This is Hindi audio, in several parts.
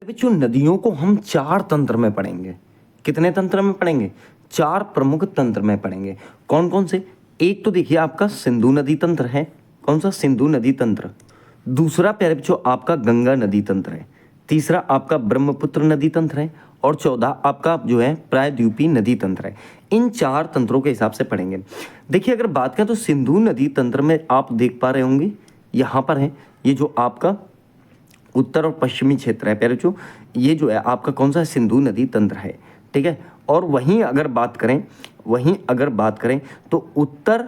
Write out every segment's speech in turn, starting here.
बच्चों नदियों को हम चार तंत्र में पढ़ेंगे। कितने तंत्र में पढ़ेंगे? चार प्रमुख तंत्र में पढ़ेंगे। कौन कौन से? एक तो देखिए आपका सिंधु नदी तंत्र है। कौन सा? सिंधु नदी तंत्र। दूसरा प्यारे बच्चों आपका गंगा नदी तंत्र है। तीसरा आपका ब्रह्मपुत्र नदी तंत्र है। और चौथा आपका जो है प्रायद्वीपीय नदी तंत्र है। इन चार तंत्रों के हिसाब से पढ़ेंगे। देखिए अगर बात करें तो सिंधु नदी तंत्र में आप देख पा रहे होंगे यहाँ पर है ये जो आपका उत्तर और पश्चिमी क्षेत्र है प्यारे बच्चों, ये जो है आपका कौन सा? सिंधु नदी तंत्र है। ठीक है। और वहीं अगर बात करें तो उत्तर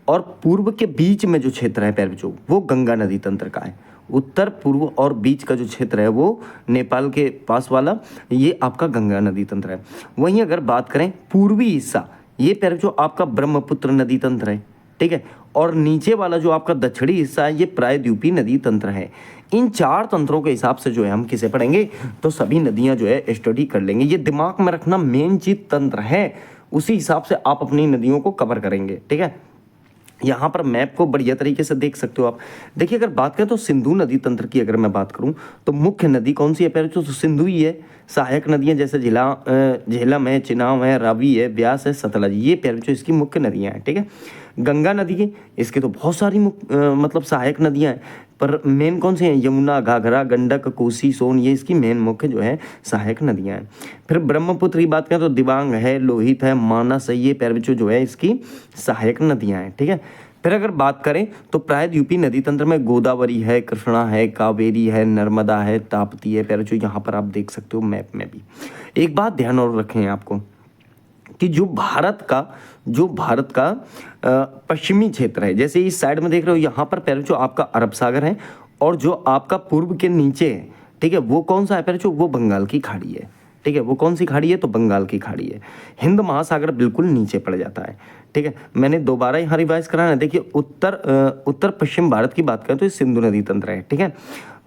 और पूर्व के बीच में जो क्षेत्र है प्यारे बच्चों वो गंगा नदी तंत्र का है। उत्तर पूर्व और बीच का जो क्षेत्र है वो नेपाल के पास वाला ये आपका गंगा नदी तंत्र है। वहीं अगर बात करें पूर्वी हिस्सा, ये प्यारे बच्चों आपका ब्रह्मपुत्र नदी तंत्र है। ठीक है। और नीचे वाला जो आपका दक्षिणी हिस्सा है ये प्रायद्वीपीय नदी तंत्र है। इन चार तंत्रों के हिसाब से जो है हम किसे पढ़ेंगे? तो सभी नदियां जो है स्टडी कर लेंगे। ये दिमाग में रखना, मेन चीज तंत्र है, उसी हिसाब से आप अपनी नदियों को कवर करेंगे। ठीक है। यहाँ पर मैप को बढ़िया तरीके से देख सकते हो आप। देखिए अगर बात करें तो सिंधु नदी तंत्र की अगर मैं बात करूँ तो मुख्य नदी कौन सी है प्यारे बच्चों? तो सिंधु ही है। सहायक नदियाँ जैसे झेलम है, चिनाब है, रावी है, ब्यास है, सतलज, ये प्यारे बच्चों इसकी मुख्य नदियाँ हैं। ठीक है। गंगा नदी की इसके तो बहुत सारी मतलब सहायक नदियाँ हैं, पर मेन कौन सी हैं? यमुना, घाघरा, गंडक, कोसी, सोन, ये इसकी मेन मुख्य जो है सहायक नदियाँ हैं। फिर ब्रह्मपुत्र की बात करें तो दिबांग है, लोहित है, मानस है, ये प्यारे बच्चों जो है इसकी सहायक नदियाँ हैं। ठीक है। फिर अगर बात करें तो प्रायद्वीपीय नदी तंत्र में गोदावरी है, कृष्णा है, कावेरी है, नर्मदा है, ताप्ती है प्यारे बच्चों, यहाँ पर आप देख सकते हो मैप में भी। एक बात ध्यान और रखें आपको कि जो भारत का पश्चिमी क्षेत्र है, जैसे इस साइड में देख रहे हो यहाँ पर प्यारे बच्चों आपका अरब सागर है, और जो आपका पूर्व के नीचे है, ठीक है, वो कौन सा है प्यारे बच्चों? वो बंगाल की खाड़ी है। ठीक है। वो कौन सी खाड़ी है? तो बंगाल की खाड़ी है। हिंद महासागर बिल्कुल नीचे पड़ जाता है। ठीक है। मैंने दोबारा यहाँ रिवाइज कराना है। देखिए उत्तर पश्चिम भारत की बात करें तो ये सिंधु नदी तंत्र है। ठीक है।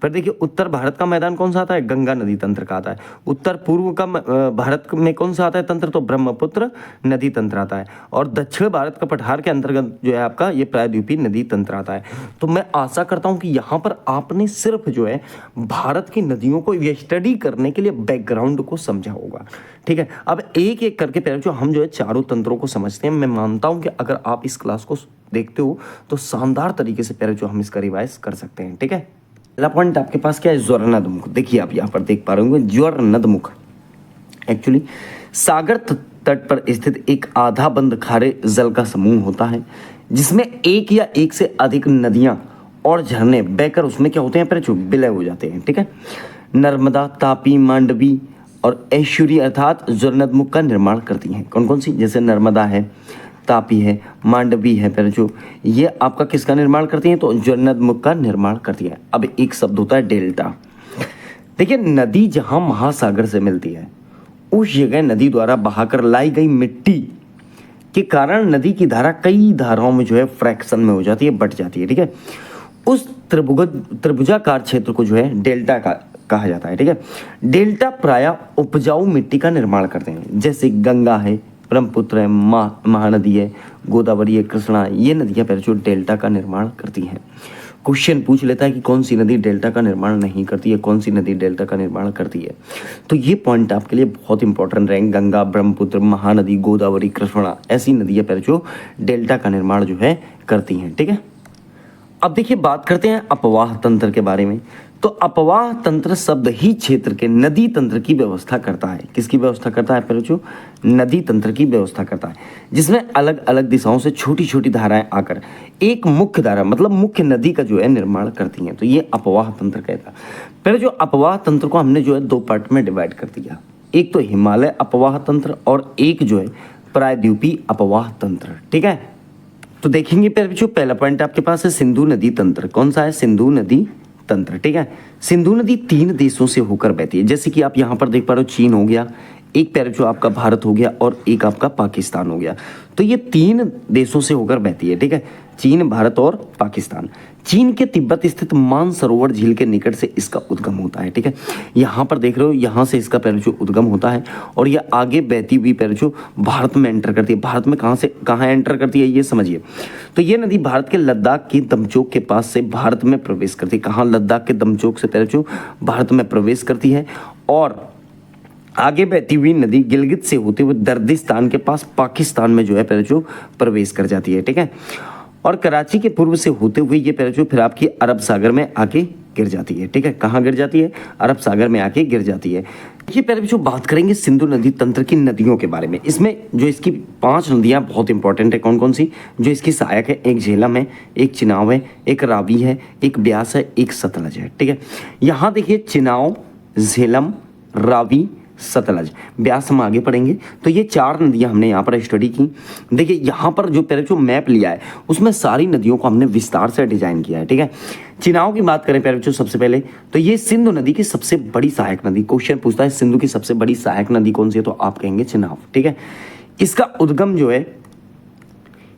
फिर देखिए उत्तर भारत का मैदान कौन सा आता है? गंगा नदी तंत्र का आता है। उत्तर पूर्व का भारत में कौन सा आता है तंत्र? तो ब्रह्मपुत्र नदी तंत्र आता है। और दक्षिण भारत का पठार के अंतर्गत जो है आपका ये प्रायद्वीपीय नदी तंत्र आता है। तो मैं आशा करता हूँ कि यहाँ पर आपने सिर्फ जो है भारत की नदियों को स्टडी करने के लिए बैकग्राउंड को समझा होगा। ठीक है। अब एक एक करके पहले जो हम जो है चारों तंत्रों को समझते हैं। मैं मानता हूँ कि अगर आप इस क्लास को देखते हो तो शानदार तरीके से पहले जो हम इसका रिवाइज कर सकते हैं। ठीक है। पहला पॉइंट आपके पास क्या है? ज्वरनदमुख। देखिए आप यहाँ पर देख पा रहे होंगे ज्वरनदमुख एक्चुअली सागर तट पर स्थित एक आधा बंद खारे जल का समूह होता है जिसमें एक या एक से अधिक नदियां और झरने बहकर उसमें क्या होते हैं पर विलय हो जाते हैं। ठीक है। नर्मदा, तापी, मांडवी और ऐश्वर्य अर्थात ज्वरनदमुख का निर्माण करती हैं। कौन कौन सी? जैसे नर्मदा है, तापी है, मांडवी है पर जो ये आपका किसका निर्माण करती है? तो ज्वरनदमुख का निर्माण करती है। अब एक शब्द होता है डेल्टा। देखिए नदी जहां महासागर से मिलती है उस जगह नदी द्वारा बहाकर लाई गई मिट्टी के कारण नदी की धारा कई धाराओं में जो है फ्रैक्शन में हो जाती है, बट जाती है। ठीक है। उस त्रिभुजाकार क्षेत्र को जो है डेल्टा का कहा जाता है। ठीक है। डेल्टा प्रायः उपजाऊ मिट्टी का निर्माण करते हैं, जैसे गंगा है, ब्रह्मपुत्र है, महानदी है, गोदावरी है, कृष्णा है, ये नदियां पहले जो डेल्टा का निर्माण करती हैं। क्वेश्चन पूछ लेता है कि कौन सी नदी डेल्टा का निर्माण नहीं करती है, कौन सी नदी डेल्टा का निर्माण करती है। तो ये पॉइंट आपके लिए बहुत इंपॉर्टेंट रहेंगे। गंगा, ब्रह्मपुत्र, महानदी, गोदावरी, कृष्णा, ऐसी नदियां पहले जो डेल्टा का निर्माण जो है करती हैं। ठीक है। अब देखिए बात करते हैं अपवाह तंत्र के बारे में। तो अपवाह तंत्र शब्द ही क्षेत्र के नदी तंत्र की व्यवस्था करता है। किसकी व्यवस्था करता है पहले जो? नदी तंत्र की व्यवस्था करता है, जिसमें अलग अलग दिशाओं से छोटी छोटी धाराएं आकर एक मुख्य धारा मतलब मुख्य नदी का जो है निर्माण करती हैं। तो ये अपवाह तंत्र कहता है। पहले जो अपवाह तंत्र को हमने जो है दो पार्ट में डिवाइड कर दिया, एक तो हिमालय अपवाह तंत्र और एक जो है प्रायद्वीपीय अपवाह तंत्र। ठीक है। तो देखेंगे पहला पॉइंट आपके पास है सिंधु नदी तंत्र। कौन सा है? सिंधु नदी तंत्र। ठीक है। सिंधु नदी 3 देशों से होकर बहती है, जैसे कि आप यहाँ पर देख पा रहे हो, चीन हो गया, एक पैर जो आपका भारत हो गया और एक आपका पाकिस्तान हो गया। तो ये 3 देशों से होकर बहती है। ठीक है। चीन, भारत और पाकिस्तान। चीन के तिब्बत स्थित मानसरोवर झील के निकट से इसका उद्गम होता है। ठीक है। यहाँ पर देख रहे हो, यहाँ से इसका पैर जो उद्गम होता है और ये आगे बहती हुई पैर जो भारत में एंटर करती है। भारत में कहाँ से कहाँ एंटर करती है ये समझिए। तो ये नदी भारत के लद्दाख की दमचोक के पास से भारत में प्रवेश करती है। कहाँ? लद्दाख के दमचोक से पैर जो भारत में प्रवेश करती है और आगे बहती हुई नदी गिलगित से होते हुए दर्दिस्तान के पास पाकिस्तान में जो है पैरचू प्रवेश कर जाती है, ठीक है। और कराची के पूर्व से होते हुए ये पैरचू फिर आपकी अरब सागर में आके गिर जाती है, ठीक है। कहाँ गिर जाती है? अरब सागर में आके गिर जाती है। ये पैरचू बात करेंगे सिंधु नदी तंत्र की नदियों के बारे में। इसमें जो इसकी 5 नदियाँ बहुत इंपॉर्टेंट है, कौन कौन सी जो इसकी सहायक है? एक झेलम है, एक चिनाव है, एक रावी है, एक ब्यास है, एक सतलज है, ठीक है। यहाँ देखिए चिनाव, झेलम, रावी, सतलज, ब्यास हम आगे पढ़ेंगे। तो ये 4 नदियां हमने यहाँ पर स्टडी की। देखिए यहाँ पर जो पैरचू मैप लिया है उसमें सारी नदियों को हमने विस्तार से डिजाइन किया है, ठीक है। चिनाव की बात करें पैरचू सबसे पहले, तो ये सिंधु नदी की सबसे बड़ी सहायक नदी। क्वेश्चन पूछता है सिंधु की सबसे बड़ी सहायक नदी कौन सी है, तो आप कहेंगे चिनाव, ठीक है। इसका उद्गम जो है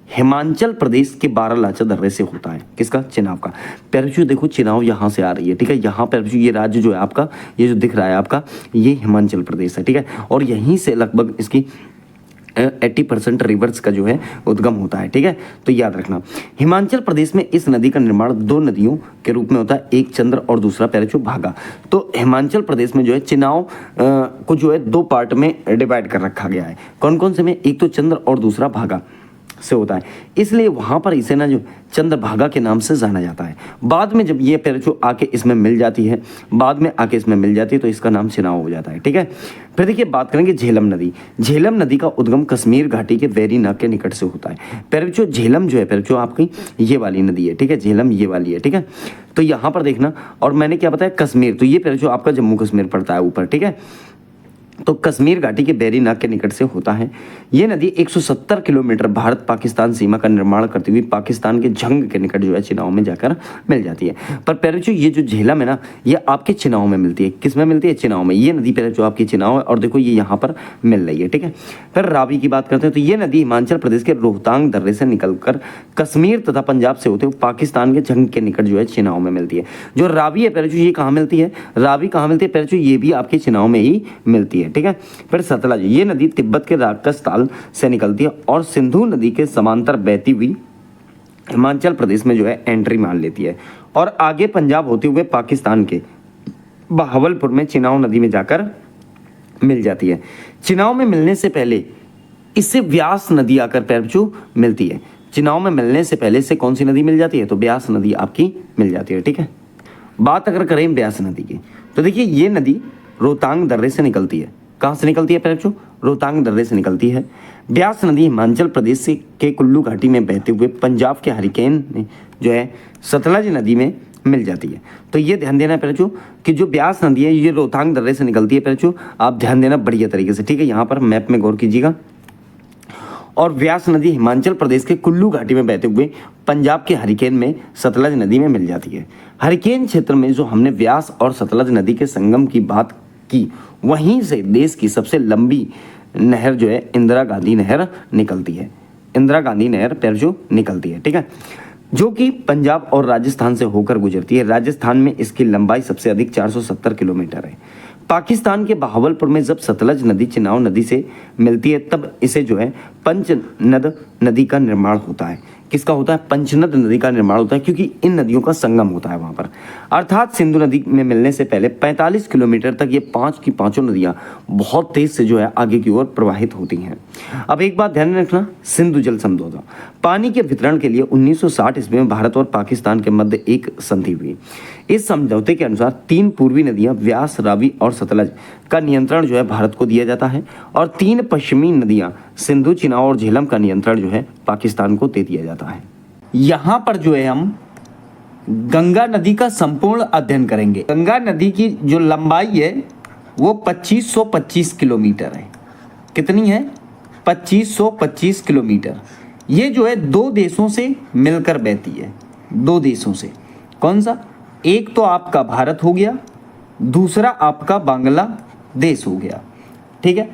हिमाचल प्रदेश के बारालाचा दर्रे से होता है। किसका? चिनाव का। पैरचू देखो चिनाव यहाँ से आ रही है, ठीक है। यहाँ पैरचू ये राज्य जो है आपका, ये जो दिख रहा है आपका, ये हिमाचल प्रदेश है, ठीक है। और यहीं से लगभग इसकी 80% रिवर्स का जो है उद्गम होता है, ठीक है। तो याद रखना हिमाचल प्रदेश में इस नदी का निर्माण 2 नदियों के रूप में होता है, एक चंद्र और दूसरा पैरचू भागा। तो हिमाचल प्रदेश में जो है चिनाव को जो है 2 पार्ट में डिवाइड कर रखा गया है। कौन कौन से में? एक तो चंद्र और दूसरा भागा से होता है, इसलिए वहां पर इसे ना जो चंद्रभागा के नाम से जाना जाता है। बाद में जब ये पैरचू आके इसमें मिल जाती है, तो इसका नाम चिनाव हो जाता है, ठीक है। फिर देखिए बात करेंगे झेलम नदी। झेलम नदी का उद्गम कश्मीर घाटी के वेरीनाग के निकट से होता है। पैरचू झेलम जो है पैरचू आपकी ये वाली नदी है, ठीक है। झेलम ये वाली है, ठीक है। तो यहाँ पर देखना, और मैंने क्या बताया कश्मीर, तो ये पैरचू आपका जम्मू कश्मीर पड़ता है ऊपर, ठीक है। तो कश्मीर घाटी के वेरीनाग के निकट से होता है। ये नदी 170 किलोमीटर भारत पाकिस्तान सीमा का निर्माण करती हुई पाकिस्तान के झंग के निकट जो है चिनाव में जाकर मिल जाती है। पर पैरचू ये जो झेलम है ना, ये आपके चिनाव में मिलती है। किस में मिलती है? चिनाव में। ये नदी पैरचू आपकी चिनाव है, और देखो ये यहाँ पर मिल रही है, ठीक है। फिर रावी की बात करते हैं, तो ये नदी हिमाचल प्रदेश के रोहतांग दर्रे से निकलकर कश्मीर तथा पंजाब से होते हुए पाकिस्तान के झंग के निकट जो है चिनाव में मिलती है। जो रावी है पैरचू ये कहाँ मिलती है? रावी कहाँ मिलती है पैरचू? ये भी आपके चिनाव में ही मिलती है, ठीक है। फिर सतलज, ये नदी तिब्बत के राक्षस ताल से निकलती है और सिंधु नदी के समांतर बहती हुई हिमाचल प्रदेश में जो है एंट्री मार लेती है, और आगे पंजाब होते हुए पाकिस्तान के बहावलपुर में चिनाव नदी में जाकर मिल जाती है। चिनाव में मिलने से पहले इससे व्यास नदी आकर पैरचू मिलती है। चिनाव में मिलने से पहले से कौन सी नदी मिल जाती है? तो व्यास नदी आपकी मिल जाती है, ठीक है। बात अगर करें व्यास नदी की, तो देखिए ये नदी रोहतांग दर्रे से निकलती है। कहाँ से निकलती है पैरचू? रोहतांग दर्रे से निकलती है। ब्यास नदी हिमाचल प्रदेश से के कुल्लू घाटी में बहते हुए पंजाब के हरिकेन में जो है सतलज नदी में मिल जाती है। तो ये ध्यान देना पैरचू कि जो ब्यास नदी है ये रोहतांग दर्रे से निकलती है पैरचू, आप ध्यान देना बढ़िया तरीके से, ठीक है। यहाँ पर मैप में गौर कीजिएगा। और व्यास नदी हिमाचल प्रदेश के कुल्लू घाटी में बहते हुए पंजाब के हरिकेन में सतलज नदी में मिल जाती है। हरिकेन क्षेत्र में जो हमने व्यास और सतलज नदी के संगम की बात की, वहीं से देश की सबसे लंबी नहर जो है इंदिरा गांधी नहर निकलती है। इंदिरा गांधी नहर पैरचू निकलती है, ठीक है, जो कि पंजाब और राजस्थान से होकर गुजरती है। राजस्थान में इसकी लंबाई सबसे अधिक 470 किलोमीटर है। पाकिस्तान के बहावलपुर में जब सतलज नदी चिनाव नदी से मिलती है तब इसे जो है पंचनद नदी का निर्माण होता है। किसका होता है? पंचनद नदी का निर्माण होता है, क्योंकि इन नदियों का संगम होता है वहाँ पर। अर्थात सिंधु नदी में मिलने से पहले 45 किलोमीटर तक ये 5 की 5 नदियाँ बहुत तेज से जो है आगे की ओर प्रवाहित होती हैं। अब एक बात ध्यान में रखना, सिंधु जल समझौता, पानी के वितरण के लिए 1960 ईस्वी में भारत और पाकिस्तान के मध्य एक संधि हुई। इस समझौते के अनुसार 3 पूर्वी नदियाँ व्यास, रावी और सतलज का नियंत्रण जो है भारत को दिया जाता है, और 3 पश्चिमी नदियाँ सिंधु, चिनाव और झेलम का नियंत्रण जो है पाकिस्तान को दे दिया जाता है। यहाँ पर जो है हम गंगा नदी का संपूर्ण अध्ययन करेंगे। गंगा नदी की जो लंबाई है वो 2525 किलोमीटर है। कितनी है? 2525 किलोमीटर। ये जो है 2 देशों से मिलकर बहती है। 2 देशों से। कौन सा? एक तो आपका भारत हो गया, दूसरा आपका बांग्लादेश हो गया, ठीक है।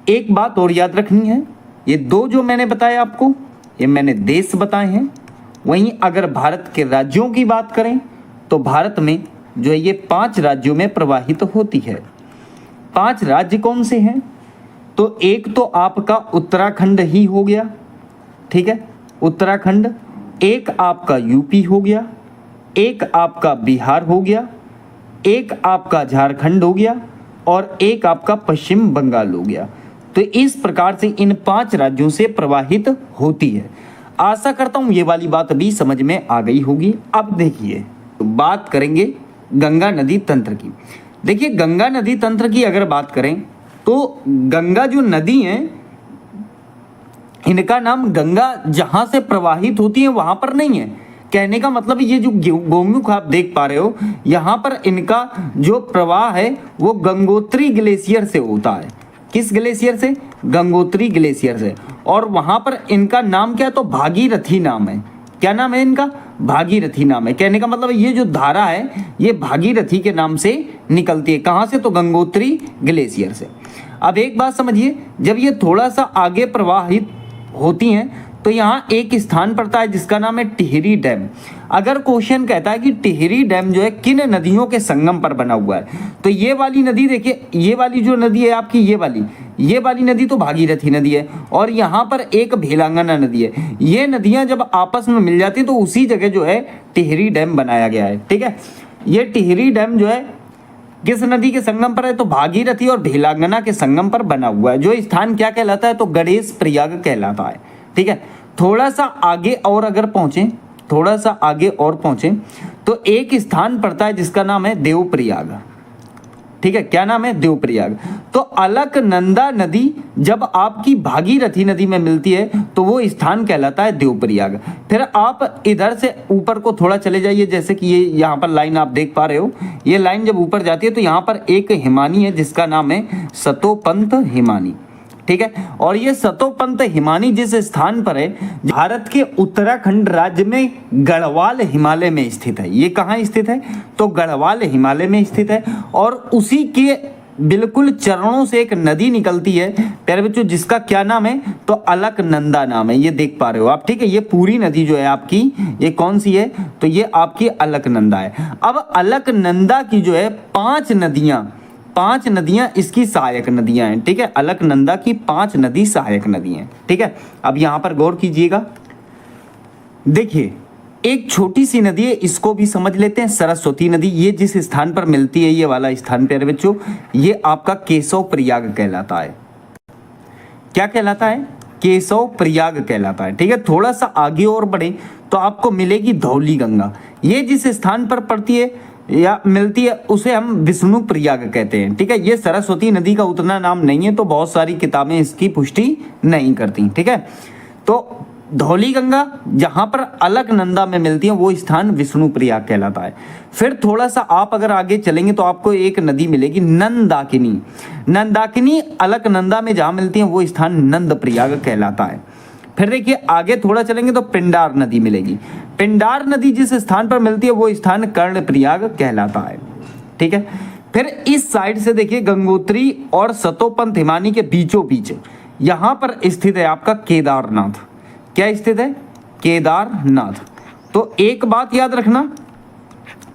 एक बात और याद रखनी है, ये 2 जो मैंने बताए आपको, ये मैंने देश बताए हैं। वहीं अगर भारत के राज्यों की बात करें तो भारत में जो है ये 5 राज्यों में प्रवाहित होती है। 5 राज्य कौन से हैं? तो एक तो आपका उत्तराखंड ही हो गया, ठीक है, उत्तराखंड। एक आपका यूपी हो गया, एक आपका बिहार हो गया, एक आपका झारखंड हो गया, और एक आपका पश्चिम बंगाल हो गया। तो इस प्रकार से इन 5 राज्यों से प्रवाहित होती है। आशा करता हूं ये वाली बात अभी समझ में आ गई होगी। अब देखिए तो बात करेंगे गंगा नदी तंत्र की। देखिए गंगा नदी तंत्र की अगर बात करें तो गंगा जो नदी है, इनका नाम गंगा जहां से प्रवाहित होती है वहां पर नहीं है। कहने का मतलब ये जो गोमुख आप देख पा रहे हो, यहां पर इनका जो प्रवाह है वो गंगोत्री ग्लेशियर से होता है। किस ग्लेशियर से? गंगोत्री ग्लेशियर से। और वहां पर इनका नाम क्या है? तो भागीरथी नाम है। क्या नाम है इनका? भागीरथी नाम है। कहने का मतलब ये जो धारा है ये भागीरथी के नाम से निकलती है। कहां से? तो गंगोत्री ग्लेशियर से। अब एक बात समझिए, जब ये थोड़ा सा आगे प्रवाहित होती हैं तो यहाँ एक स्थान पड़ता है जिसका नाम है टिहरी डैम। अगर क्वेश्चन कहता है कि टिहरी डैम जो है किन नदियों के संगम पर बना हुआ है, तो ये वाली नदी देखिए, ये वाली जो नदी है आपकी, ये वाली नदी तो भागीरथी नदी है, और यहाँ पर एक भेलांगना नदी है। ये नदियां जब आपस में मिल जाती हैं तो उसी जगह जो है टिहरी डैम बनाया गया है। ठीक है, ये टिहरी डैम जो है किस नदी के संगम पर है? तो भागीरथी और भेलांगना के संगम पर बना हुआ है। जो स्थान क्या कहलाता है? तो गणेश प्रयाग कहलाता है। ठीक है, थोड़ा सा आगे और अगर पहुंचे, थोड़ा सा आगे और पहुंचे तो एक स्थान पड़ता है जिसका नाम है देवप्रयाग। ठीक है, क्या नाम है? देवप्रयाग। तो अलकनंदा नदी जब आपकी भागीरथी नदी में मिलती है तो वो स्थान कहलाता है देवप्रयाग। फिर आप इधर से ऊपर को थोड़ा चले जाइए, जैसे कि ये यहाँ पर लाइन आप देख पा रहे हो, ये लाइन जब ऊपर जाती है तो यहाँ पर एक हिमानी है जिसका नाम है सतोपंत हिमानी। ठीक है, और ये सतोपंत हिमानी जिस स्थान पर है, भारत के उत्तराखंड राज्य में गढ़वाल हिमालय में स्थित है। ये कहाँ स्थित है? तो गढ़वाल हिमालय में स्थित है। और उसी के बिल्कुल चरणों से एक नदी निकलती है प्यारे बच्चों, जिसका क्या नाम है? तो अलकनंदा नाम है। ये देख पा रहे हो आप। ठीक है, ये पूरी नदी जो है आपकी, ये कौन सी है? तो ये आपकी अलकनंदा है। अब अलकनंदा की जो है 5 नदियां इसकी सहायक नदियां हैं। ठीक है, अलकनंदा की 5 नदी सहायक नदी हैं। ठीक है, अब यहां पर गौर कीजिएगा। देखिए एक छोटी सी नदी है, इसको भी समझ लेते हैं, सरस्वती नदी। ये जिस स्थान पर मिलती है, ये वाला स्थान प्यारे बच्चों, ये आपका केशव प्रयाग कहलाता है। क्या कहलाता है? केशव प्रयाग कहलाता है। ठीक है, थोड़ा सा आगे और बढ़े तो आपको मिलेगी धौली गंगा। ये जिस स्थान पर पड़ती है या मिलती है उसे हम विष्णु प्रयाग कहते हैं। ठीक है, ये सरस्वती नदी का उतना नाम नहीं है, तो बहुत सारी किताबें इसकी पुष्टि नहीं करती। ठीक है, तो धौली गंगा जहां पर अलकनंदा में मिलती है वो स्थान विष्णु प्रयाग कहलाता है। फिर थोड़ा सा आप अगर आगे चलेंगे तो आपको एक नदी मिलेगी नंदाकिनी। नंदाकिनी अलकनंदा में जहां मिलती है वो स्थान नंद प्रयाग कहलाता है। फिर देखिए आगे थोड़ा चलेंगे तो पिंडार नदी मिलेगी। पिंडार नदी जिस स्थान पर मिलती है वो स्थान कर्णप्रयाग कहलाता है। ठीक है, फिर इस साइड से देखिए गंगोत्री और सतोपंत हिमानी के बीचों बीच यहां पर स्थित है आपका केदारनाथ। क्या स्थित है? केदारनाथ। तो एक बात याद रखना,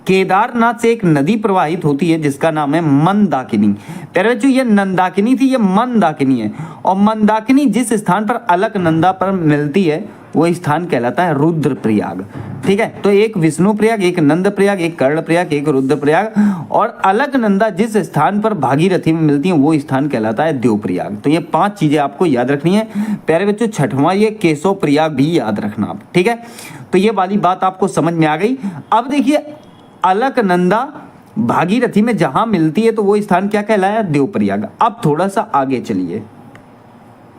केदारनाथ से एक नदी प्रवाहित होती है जिसका नाम है मंदाकिनी। प्यारे बच्चों, ये नंदाकिनी थी, ये मंदाकिनी है। और मंदाकिनी जिस स्थान पर अलकनंदा पर मिलती है वो स्थान कहलाता है रुद्रप्रयाग। ठीक है, तो एक विष्णु प्रयाग, एक नंद प्रयाग, एक कर्ण प्रयाग, एक रुद्र प्रयाग। और अलकनंदा जिस स्थान पर भागीरथी में मिलती है वो स्थान कहलाता है देवप्रयाग। तो ये 5 चीजें आपको याद रखनी है प्यारे बच्चों। छठवां ये केशव प्रयाग भी याद रखना आप। ठीक है, तो ये वाली बात आपको समझ में आ गई। अब देखिए अलकनंदा भागीरथी में जहां मिलती है तो वो स्थान क्या कहलाया? देवप्रयाग। अब थोड़ा सा आगे चलिए,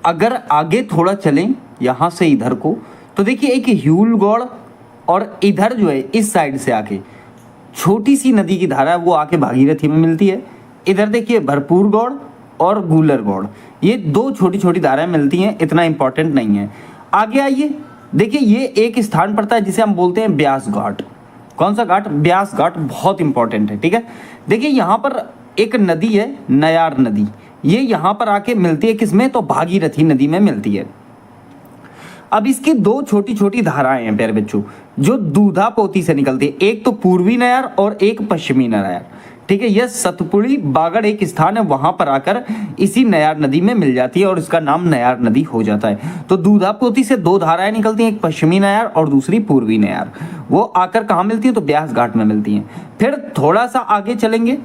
अगर आगे थोड़ा चलें यहां से इधर को तो देखिए एक ह्यूलगौड़ और इधर जो है इस साइड से आके छोटी सी नदी की धारा है वो आके भागीरथी में मिलती है। इधर देखिए भरपूर गौड़ और गूलर गौड़, ये 2 छोटी छोटी धाराएं मिलती हैं, इतना इंपॉर्टेंट नहीं है। आगे आइए, देखिए ये एक स्थान पड़ता है जिसे हम बोलते हैं ब्यास घाट। कौन सा घाट? ब्यास घाट, बहुत इंपॉर्टेंट है। ठीक है, देखिए यहाँ पर एक नदी है नयार नदी, ये यहाँ पर आके मिलती है किसमें? तो भागीरथी नदी में मिलती है। अब इसकी 2 छोटी छोटी धाराएं हैं प्यारे बच्चों जो दूधा पोती से निकलती है, एक तो पूर्वी नयार और एक पश्चिमी नयार। ठीक है, यह सतपुड़ी बागड़ एक स्थान है, वहां पर आकर इसी नयार नदी में मिल जाती है और इसका नाम नयार नदी हो जाता है। तो दूधापोती से 2 धाराएं निकलती हैं, एक पश्चिमी नयार और दूसरी पूर्वी नयार। वो आकर कहाँ मिलती है? तो ब्यास घाट में मिलती हैं। फिर थोड़ा सा आगे चलेंगे,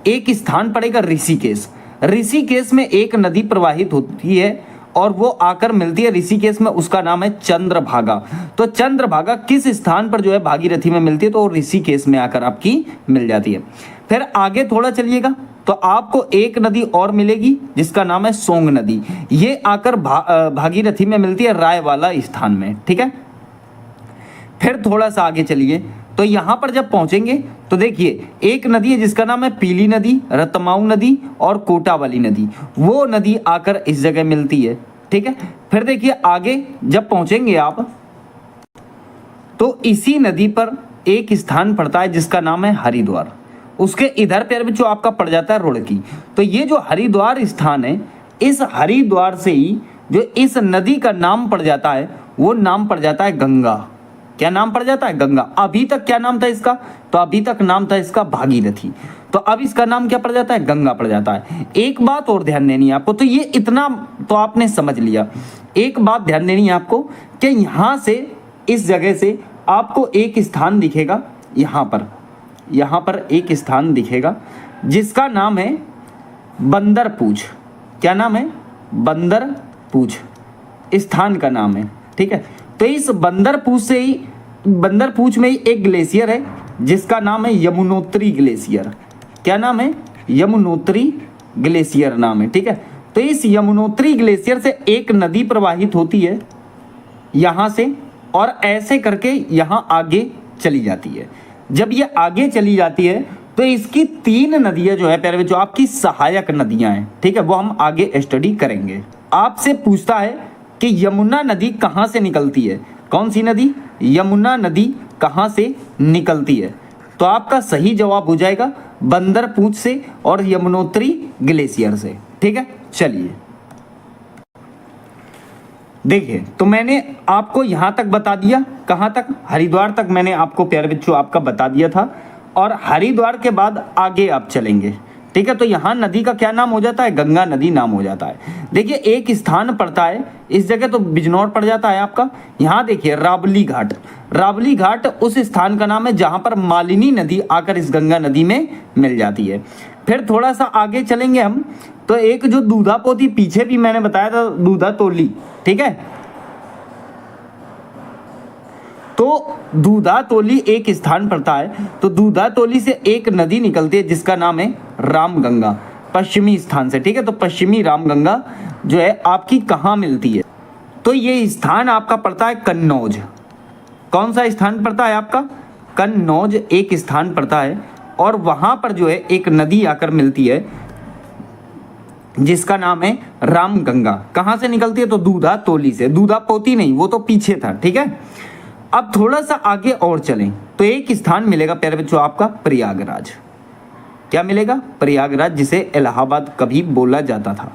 एक स्थान पड़ेगा ऋषिकेश। ऋषिकेश में एक नदी प्रवाहित होती है और वो आकर मिलती है ऋषिकेश में, उसका नाम है चंद्रभागा। तो चंद्रभागा किस स्थान पर जो है भागीरथी में मिलती है, तो ऋषिकेश में आकर आपकी मिल जाती है। फिर आगे थोड़ा चलिएगा तो आपको एक नदी और मिलेगी जिसका नाम है सोंग नदी। ये आकर भागीरथी में मिलती है रायवाला स्थान में, ठीक है। फिर थोड़ा सा आगे चलिए तो यहाँ पर जब पहुंचेंगे तो देखिए एक नदी है जिसका नाम है पीली नदी, रतमाऊ नदी और कोटावाली नदी, वो नदी आकर इस जगह मिलती है, ठीक है। फिर देखिए आगे जब पहुंचेंगे आप तो इसी नदी पर एक स्थान पड़ता है जिसका नाम है हरिद्वार। उसके इधर पैर में जो आपका पड़ जाता है रुड़की। तो ये जो हरिद्वार स्थान है, इस हरिद्वार से ही जो इस नदी का नाम पड़ जाता है वो नाम पड़ जाता है गंगा। क्या नाम पड़ जाता है? गंगा। अभी तक क्या नाम था इसका? तो अभी तक नाम था इसका भागीरथी। तो अब इसका नाम क्या पड़ जाता है? गंगा पड़ जाता है। एक बात और ध्यान देनी है आपको, तो ये इतना तो आपने समझ लिया। एक बात ध्यान देनी है आपको कि यहाँ से इस जगह से आपको एक स्थान दिखेगा, यहाँ पर एक स्थान दिखेगा जिसका नाम है बंदरपूछ। क्या नाम है? बंदरपूछ स्थान का नाम है, ठीक है। तो इस बंदरपूछ में ही एक ग्लेशियर है जिसका नाम है यमुनोत्री ग्लेशियर। क्या नाम है? यमुनोत्री ग्लेशियर नाम है, ठीक है। तो इस यमुनोत्री ग्लेशियर से एक नदी प्रवाहित होती है यहाँ से और ऐसे करके यहाँ आगे चली जाती है। जब ये आगे चली जाती है तो इसकी 3 नदियाँ जो है प्यारे बच्चों आपकी सहायक नदियाँ हैं, ठीक है। वो हम आगे स्टडी करेंगे। आपसे पूछता है कि यमुना नदी कहाँ से निकलती है? कौन सी नदी? यमुना नदी कहाँ से निकलती है? तो आपका सही जवाब हो जाएगा बंदरपूछ से और यमुनोत्री ग्लेशियर से, ठीक है। चलिए देखिए, तो मैंने आपको यहाँ तक बता दिया। कहाँ तक? हरिद्वार तक मैंने आपको प्यारे बच्चों आपका बता दिया था। और हरिद्वार के बाद आगे आप चलेंगे, ठीक है। तो यहाँ नदी का क्या नाम हो जाता है? गंगा नदी नाम हो जाता है। देखिए एक स्थान पड़ता है इस जगह, तो बिजनौर पड़ जाता है आपका। यहाँ देखिए रावली घाट। रावली घाट उस स्थान का नाम है जहाँ पर मालिनी नदी आकर इस गंगा नदी में मिल जाती है। फिर थोड़ा सा आगे चलेंगे हम तो एक जो दूधा पोती पीछे भी मैंने बताया था, दूधा तोली, ठीक है। तो दूधा तोली एक स्थान पड़ता है। तो दूधा तोली से एक नदी निकलती है जिसका नाम है रामगंगा, पश्चिमी स्थान से, ठीक है। तो पश्चिमी रामगंगा जो है आपकी कहाँ मिलती है? तो ये स्थान आपका पड़ता है कन्नौज। कौन सा स्थान पड़ता है आपका? कन्नौज एक स्थान पड़ता है और वहां पर जो है एक नदी आकर मिलती है जिसका नाम है रामगंगा। कहाँ से निकलती है? तो दूधा तोली से। दूधा पोती नहीं, वो तो पीछे था, ठीक है। अब थोड़ा सा आगे और चलें तो एक स्थान मिलेगा प्यारे बच्चों आपका प्रयागराज। क्या मिलेगा? प्रयागराज, जिसे इलाहाबाद कभी बोला जाता था,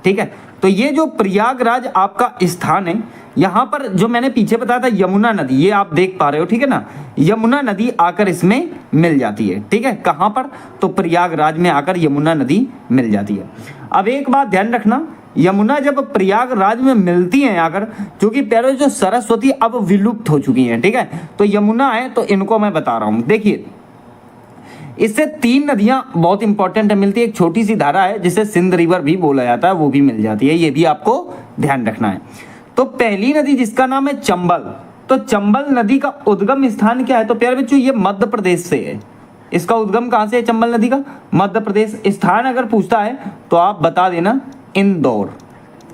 ठीक है। तो ये जो प्रयागराज आपका स्थान है, यहाँ पर जो मैंने पीछे बताया था यमुना नदी, ये आप देख पा रहे हो, ठीक है ना। यमुना नदी आकर इसमें मिल जाती है, ठीक है। कहाँ पर? तो प्रयागराज में आकर यमुना नदी मिल जाती है। अब एक बात ध्यान रखना, यमुना जब प्रयागराज में मिलती हैं आकर, क्योंकि प्यारे जो सरस्वती अब विलुप्त हो चुकी हैं, ठीक है। तो यमुना है तो इनको मैं बता रहा हूँ। देखिए इससे 3 नदियां बहुत इंपॉर्टेंट है मिलती है। एक छोटी सी धारा है जिसे सिंध रिवर भी बोला जाता है, वो भी मिल जाती है, ये भी आपको ध्यान रखना है। तो पहली नदी जिसका नाम है चंबल, तो चंबल नदी का उद्गम स्थान क्या है? तो प्यारे बच्चों ये मध्य प्रदेश से है। इसका उद्गम कहाँ से है चंबल नदी का? मध्य प्रदेश। स्थान अगर पूछता है तो आप बता देना इंदौर,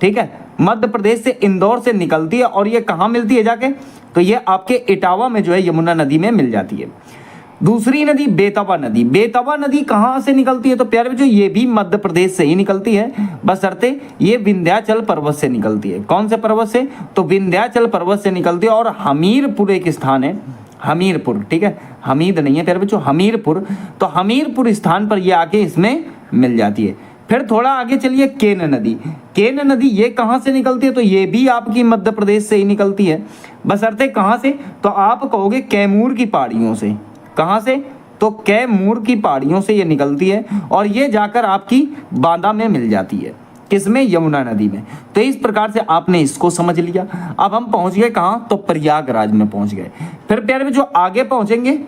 ठीक है। मध्य प्रदेश से इंदौर से निकलती है और ये कहाँ मिलती है जाके? तो ये आपके इटावा में जो है यमुना नदी में मिल जाती है। दूसरी नदी बेतवा नदी। बेतवा नदी कहाँ से निकलती है? तो प्यारे बच्चों ये भी मध्य प्रदेश से ही निकलती है, बशर्ते ये विंध्याचल पर्वत से निकलती है। कौन से पर्वत से? तो विंध्याचल पर्वत से निकलती है। और हमीरपुर एक स्थान है, हमीरपुर, ठीक है। हमीद नहीं है प्यारे बच्चों, हमीरपुर। तो हमीरपुर स्थान पर ये आके इसमें मिल जाती है। फिर थोड़ा आगे चलिए, केन नदी। केन नदी ये कहाँ से निकलती है? तो ये भी आपकी मध्य प्रदेश से ही निकलती है, बशर्ते कहाँ से? तो आप कहोगे कैमूर की पहाड़ियों से। कहाँ से? तो कैमूर की पहाड़ियों से ये निकलती है और ये जाकर आपकी बांदा में मिल जाती है। किसमें? यमुना नदी में। तो इस प्रकार से आपने इसको समझ लिया। अब हम पहुंच गए कहाँ? तो प्रयागराज में पहुंच गए। फिर प्यारे में जो आगे पहुंचेंगे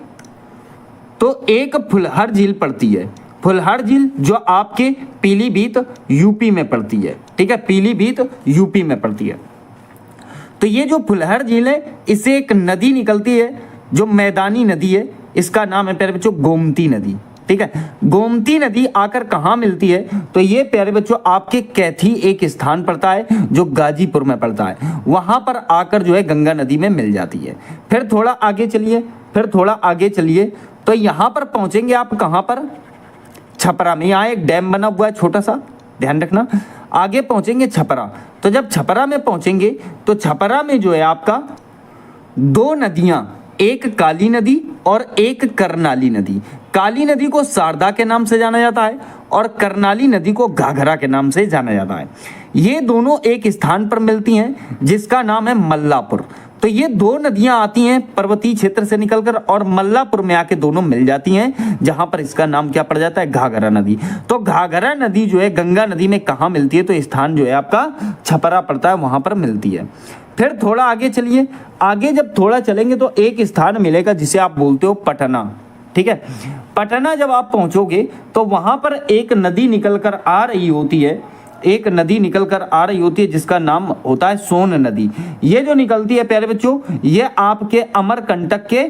तो एक फुलहर झील पड़ती है। फुलहर झील जो आपके पीलीभीत यूपी में पड़ती है, ठीक है, पीलीभीत यूपी में पड़ती है। तो ये जो फुलहर झील है, इससे एक नदी निकलती है जो मैदानी नदी है, इसका नाम है प्यारे बच्चों गोमती नदी, ठीक है। गोमती नदी आकर कहाँ मिलती है, तो ये प्यारे बच्चों आपके कैथी एक स्थान पड़ता है जो गाजीपुर में पड़ता है, वहां पर आकर जो है गंगा नदी में मिल जाती है। फिर थोड़ा आगे चलिए तो यहाँ पर पहुंचेंगे आप कहाँ पर, छपरा में। यहाँ एक डैम बना हुआ है छोटा सा, ध्यान रखना। आगे पहुंचेंगे छपरा, तो जब छपरा में पहुंचेंगे तो छपरा में जो है आपका दो नदियां, एक काली नदी और एक करनाली नदी। काली नदी को शारदा के नाम से जाना जाता है और करनाली नदी को घाघरा के नाम से जाना जाता है। ये दोनों एक स्थान पर मिलती हैं जिसका नाम है मल्लापुर। तो ये दो नदियां आती हैं पर्वतीय क्षेत्र से निकलकर और मल्लापुर में आके दोनों मिल जाती हैं, जहां पर इसका नाम क्या पड़ जाता है, घाघरा नदी। तो घाघरा नदी जो है गंगा नदी में कहाँ मिलती है, तो स्थान जो है आपका छपरा पड़ता है, वहां पर मिलती है। फिर थोड़ा आगे चलिए, आगे जब थोड़ा चलेंगे तो एक स्थान मिलेगा जिसे आप बोलते हो पटना, ठीक है। पटना जब आप पहुंचोगे तो वहां पर एक नदी निकल कर आ रही होती है, जिसका नाम होता है सोन नदी। ये जो निकलती है प्यारे बच्चों, ये आपके अमरकंटक के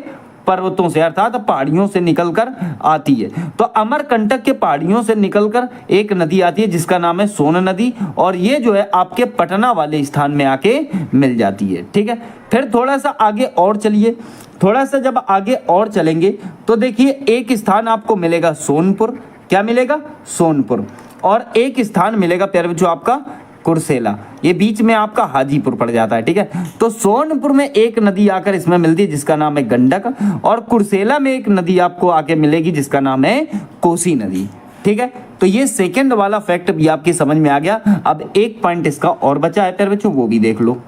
पर्वतों से अर्थात पहाड़ियों से निकलकर आती है। तो अमरकंटक के पहाड़ियों से निकलकर एक नदी आती है जिसका नाम है सोन नदी, और ये जो है आपके पटना वाले स्थान में आके मिल जाती है, ठीक है। फिर थोड़ा सा आगे और चलिए, थोड़ा सा जब आगे और चलेंगे तो देखिए एक स्थान आपको मिलेगा सोनपुर, क्या मिलेगा, सोनपुर, और एक स्थान मिलेगा प्यारे बच्चों आपका कुर्सेला। ये बीच में आपका हाजीपुर पड़ जाता है, ठीक है। तो सोनपुर में एक नदी आकर इसमें मिलती है जिसका नाम है गंडक, और कुर्सेला में एक नदी आपको आके मिलेगी जिसका नाम है कोसी नदी, ठीक है। तो ये सेकंड वाला फैक्ट भी आपकी समझ में आ गया। अब एक पॉइंट इसका और बचा है प्यारे बच्चों, वो भी देख लो।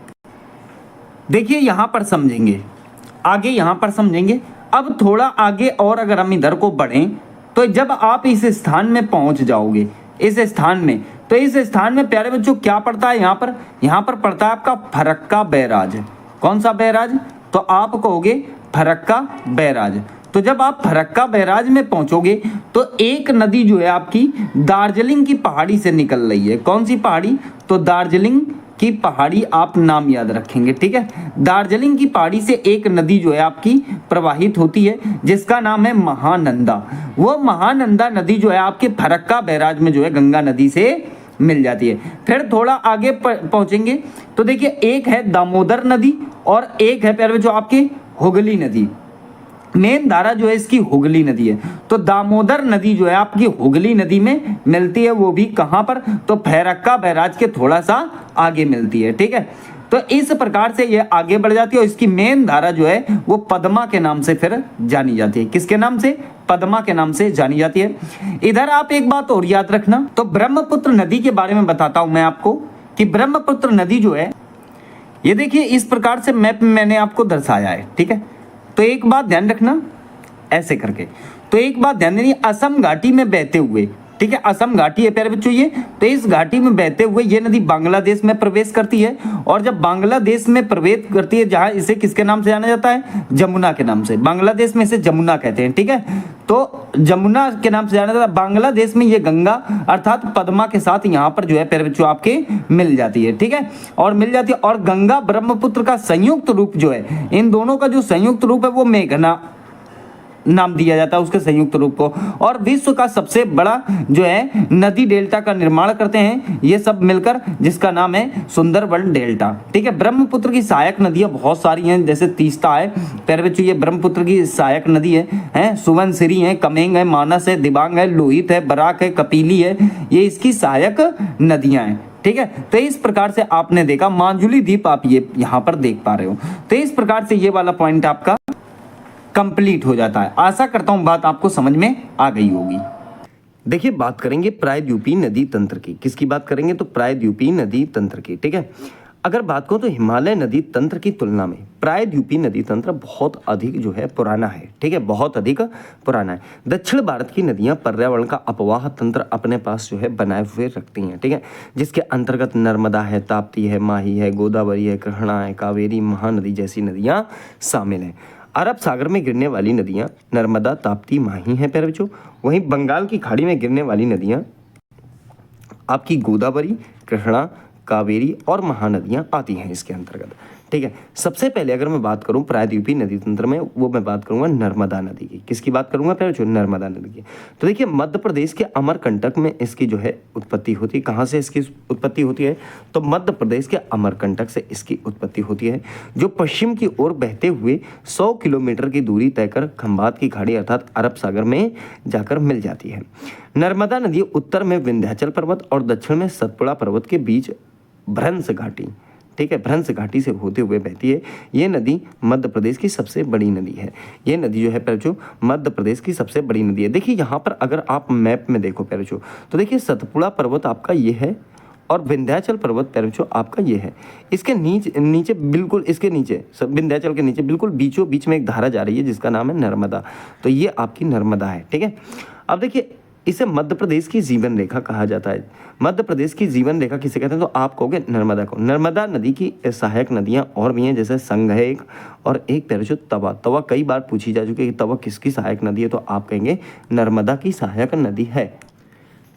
देखिए यहां पर समझेंगे, आगे यहां पर समझेंगे। अब थोड़ा आगे और अगर हम इधर को बढ़ें तो जब आप इस स्थान में पहुंच जाओगे, इस स्थान में, तो इस स्थान में प्यारे बच्चों क्या पड़ता है, यहाँ पर पड़ता है आपका फरक्का बैराज। कौन सा बैराज, तो आप कहोगे फरक्का बैराज। तो जब आप फरक्का बैराज में पहुंचोगे तो एक नदी जो है आपकी दार्जिलिंग की पहाड़ी से निकल रही है। कौन सी पहाड़ी, तो दार्जिलिंग की पहाड़ी, आप नाम याद रखेंगे, ठीक है। दार्जिलिंग की पहाड़ी से एक नदी जो है आपकी प्रवाहित होती है जिसका नाम है महानंदा। वो महानंदा नदी जो है आपके फरक्का बैराज में जो है गंगा नदी से मिल जाती है। फिर थोड़ा आगे पहुंचेंगे तो देखिए एक है दामोदर नदी और एक है प्यारे जो आपकी हुगली नदी। मेन धारा जो है इसकी हुगली नदी है। तो दामोदर नदी जो है आपकी हुगली नदी में मिलती है, वो भी कहां पर, तो फरक्का बैराज के थोड़ा सा आगे मिलती है, ठीक है। तो इस प्रकार से ये आगे बढ़ जाती है और इसकी मेन धारा जो है वो पद्मा के नाम से फिर जानी जाती है। किसके नाम से, पद्मा के नाम से जानी जाती है। इधर आप एक बात और याद रखना, तो ब्रह्मपुत्र नदी के बारे में बताता हूं मैं आपको कि ब्रह्मपुत्र नदी जो है, ये देखिए इस प्रकार से मैप में मैंने आपको दर्शाया है, ठीक है। तो एक बात ध्यान रखना, ऐसे करके, तो एक बात ध्यान देनी, असम घाटी में बहते हुए, ठीक है, असम घाटी है प्यारे बच्चों ये, तो इस घाटी में बहते हुए ये नदी बांग्लादेश में प्रवेश करती है। और जब बांग्लादेश में प्रवेश करती है, जहां इसे किसके नाम से जाना जाता है, जमुना के नाम से, बांग्लादेश में इसे जमुना कहते हैं, ठीक है। तो जमुना के नाम से जाना जाता है। बांग्लादेश में ये गंगा अर्थात पद्मा के साथ यहाँ पर जो है प्यारे बच्चों आपके मिल जाती है, ठीक है, और मिल जाती है। और गंगा ब्रह्मपुत्र का संयुक्त रूप जो है, इन दोनों का जो संयुक्त रूप है वो मेघना नाम दिया जाता है उसके संयुक्त रूप को। और विश्व का सबसे बड़ा जो है नदी डेल्टा का निर्माण करते हैं ये सब मिलकर, जिसका नाम है सुंदरबन डेल्टा, ठीक है। ब्रह्मपुत्र की सहायक नदियां बहुत सारी हैं, जैसे तीस्ता है प्यारे बच्चों, ये ब्रह्मपुत्र की सहायक नदी है, सुवनसिरी है, कमेंग है, मानस है, दिबांग है, लोहित है, बराक है, कपिली है, ये इसकी सहायक नदियां हैं, ठीक है। तो इस प्रकार से आपने देखा मांजुली द्वीप, आप ये यहाँ पर देख पा रहे हो। तो इस प्रकार से ये वाला पॉइंट आपका कंप्लीट हो जाता है। आशा करता हूं बात आपको समझ में आ गई होगी। देखिए बात करेंगे प्रायद्वीपीय नदी तंत्र की। किसकी बात करेंगे, तो प्रायद्वीपीय नदी तंत्र की, ठीक है। अगर बात करूं तो हिमालय नदी तंत्र की तुलना में प्रायद्वीपीय नदी तंत्र बहुत अधिक जो है पुराना है, ठीक है, बहुत अधिक पुराना है। दक्षिण भारत की नदियां पर्यावरण का अपवाह तंत्र अपने पास जो है बनाए हुए रखती हैं, ठीक है, जिसके अंतर्गत नर्मदा है, ताप्ती है, माही है, गोदावरी है, कृष्णा है, कावेरी, महानदी जैसी नदियां शामिल हैं। अरब सागर में गिरने वाली नदियाँ नर्मदा, ताप्ती, माही हैं प्यारे बच्चों। वहीं बंगाल की खाड़ी में गिरने वाली नदियाँ आपकी गोदावरी, कृष्णा, कावेरी और महानदियाँ आती हैं इसके अंतर्गत। ठीक है, सबसे पहले अगर मैं बात करूं प्रायद्वीपीय नदी तंत्र में, वो मैं बात करूंगा नर्मदा नदी की। किसकी बात करूंगा प्यारे बच्चों? नर्मदा नदी की। तो देखिए मध्य प्रदेश के अमरकंटक में इसकी जो है उत्पत्ति होती है। कहाँ से इसकी उत्पत्ति होती है? तो मध्य प्रदेश के अमरकंटक से इसकी उत्पत्ति होती है, जो पश्चिम की ओर बहते हुए 100 किलोमीटर की दूरी तय कर खंभात की खाड़ी अर्थात अरब सागर में जाकर मिल जाती है। नर्मदा नदी उत्तर में विंध्याचल पर्वत और दक्षिण में सतपुड़ा पर्वत के बीच भ्रंश घाटी, ठीक है, भ्रंश घाटी से होते हुए बहती है। ये नदी मध्य प्रदेश की सबसे बड़ी नदी है। ये नदी जो है प्यारे मध्य प्रदेश की सबसे बड़ी नदी है। देखिए यहाँ पर अगर आप मैप में देखो प्यारे, तो देखिए सतपुड़ा पर्वत आपका ये है और विंध्याचल पर्वत प्यारे आपका ये है। इसके नीचे बिल्कुल इसके नीचे विंध्याचल के नीचे बिल्कुल बीचों बीच में एक धारा जा रही है जिसका नाम है नर्मदा। तो ये आपकी नर्मदा है। ठीक है, अब देखिए इसे मध्य प्रदेश की जीवन रेखा कहा जाता है। मध्य प्रदेश की जीवन रेखा किसे कहते हैं? तो आप कहोगे नर्मदा को। नर्मदा नदी की सहायक नदियां और भी हैं, जैसे संघ है एक, और एक प्यारे तवा। तवा कई बार पूछी जा चुकी है कि तवा किसकी सहायक नदी है? तो आप कहेंगे नर्मदा की सहायक नदी है।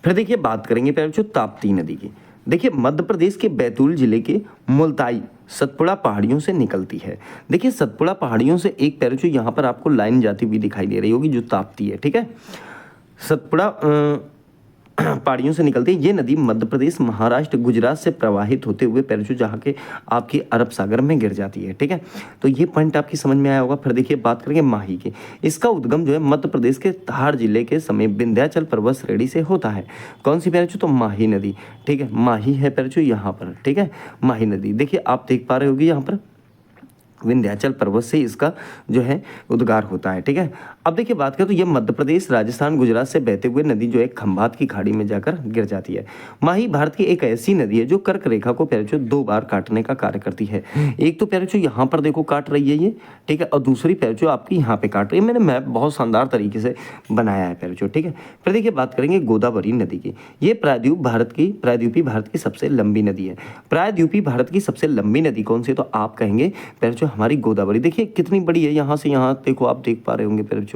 फिर देखिए बात करेंगे प्यारे ताप्ती नदी की। देखिए मध्य प्रदेश के बैतूल जिले के मुल्ताई सतपुड़ा पहाड़ियों से निकलती है। देखिए सतपुड़ा पहाड़ियों से एक प्यारे यहाँ पर आपको लाइन जाती हुई दिखाई दे रही होगी जो ताप्ती है। ठीक है, सतपुड़ा पहाड़ियों से निकलती है। ये नदी मध्य प्रदेश, महाराष्ट्र, गुजरात से प्रवाहित होते हुए पैरचू जहाँ के आपकी अरब सागर में गिर जाती है। ठीक है, तो ये पॉइंट आपकी समझ में आया होगा। फिर देखिए बात करेंगे माही की। इसका उद्गम जो है मध्य प्रदेश के धार जिले के समीप विंध्याचल पर्वत श्रेणी से होता है। कौन सी पैरचू? तो माही नदी। ठीक है, माही है पैरचू यहाँ पर। ठीक है, माही नदी देखिए आप देख पा रहे होगी यहाँ पर विंध्याचल पर्वत से इसका जो है उद्गार होता है। ठीक है, अब देखिए बात करें तो ये मध्य प्रदेश, राजस्थान, गुजरात से बहते हुए नदी जो है खंभात की खाड़ी में जाकर गिर जाती है। माही भारत की एक ऐसी नदी है जो कर्क रेखा को प्यारे दो बार काटने का कार्य करती है। एक तो प्यारे यहाँ पर देखो काट रही है ये, ठीक है, और दूसरी प्यारे आपकी यहाँ पे काट रही है। मैंने मैप बहुत शानदार तरीके से बनाया है प्यारे। ठीक है, फिर देखिए बात करेंगे गोदावरी नदी की। ये प्रायद्वीपीय भारत की सबसे लंबी नदी है। प्रायद्वीपीय भारत की सबसे लंबी नदी कौन सी? तो आप कहेंगे प्यारे हमारी गोदावरी। देखिए कितनी बड़ी है, यहाँ से यहाँ देखो आप देख पा रहे होंगे प्यारे।